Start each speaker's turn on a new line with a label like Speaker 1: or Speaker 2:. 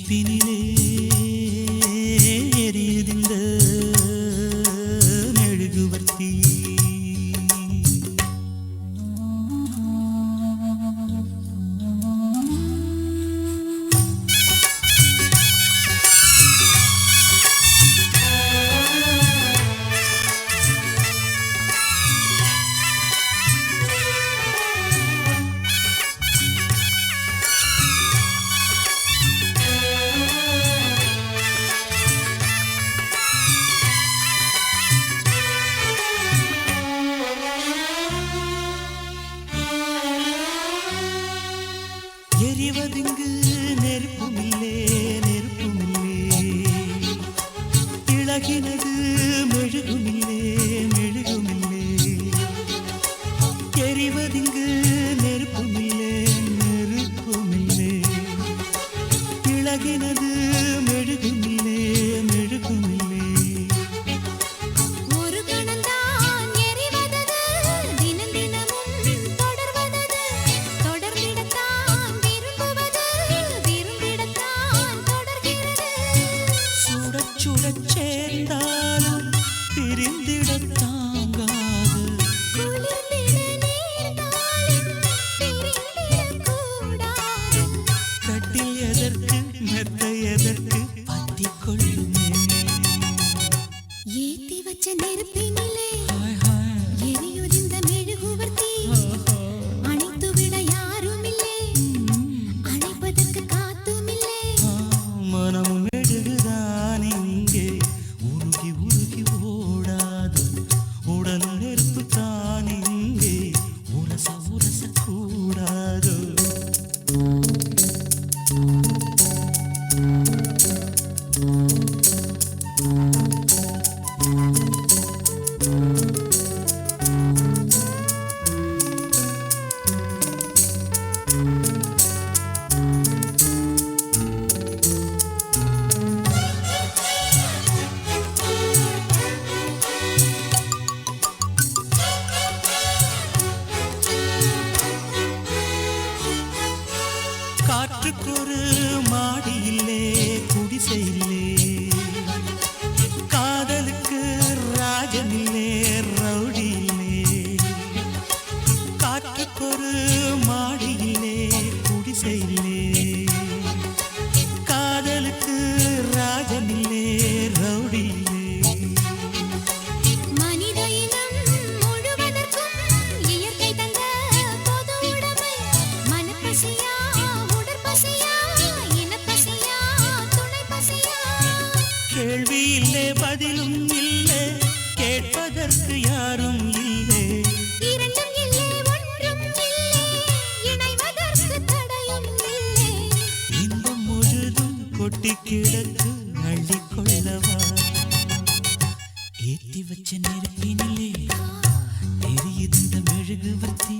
Speaker 1: நெருப்பினிலே எரியுதிந்த மெழுகுவர்த்தி. எரிவதிங்கு நெருப்புமில்லே நெருப்புமில்லே, இழகினது மெழுகுமில்லே மெழுகுமில்லே. எரிவதிங்கு நெருப்புமில்லே நெருப்புமில்லே, இழகினது மெழுகுமில்லே மெழுகுமில்லே. சுடச் சேர்ந்தாலும் பிரிந்திடத் தாங்காது, கட்டில் எதற்கு மெத்தை எதற்கு பத்திக் கொள்ளுமே.
Speaker 2: ஏத்தி வச்ச நெருப்பினிலே எரியுதிந்த மெழுகுவர்த்தி, அணைத்து விட யாருமில்லே, அணைப்பதற்கு காத்துமில்லே.
Speaker 1: மனமும் மெழுகுதான் இங்கே உருகி உருகி ஓடாது, உடலும் நெருப்பு தான் இங்கே உரச உரச கூடாது. காற்றுக்கொரு மாடி இல்லே குடிசை இல்லே, காதலுக்கு ராஜனில்லே ரவுடி இல்லே. காற்றுக்கொரு மாடி இல்லே குடிசை இல்லே, காதலுக்கு ராஜனில்லே ரவுடி இல்லே.
Speaker 2: மனித இனம் முழுவதற்கும் இயற்கை தந்த பொது உடைமை, மனப்பசியா
Speaker 1: கேள்வி இல்லை பதிலும் இல்லை, கேட்பதற்கு யாரும் இல்லை.
Speaker 2: இரண்டும் இல்லை ஒன்றும் இல்லை, இணைவதற்கு தடையும் இல்லை.
Speaker 1: இன்பம் முழுதும் கொட்டி கிடக்கு அள்ளிக்கொள்ளவா. ஏத்தி வச்ச நெருப்பினிலே எரியுதிந்த மெழுகுவர்த்தி,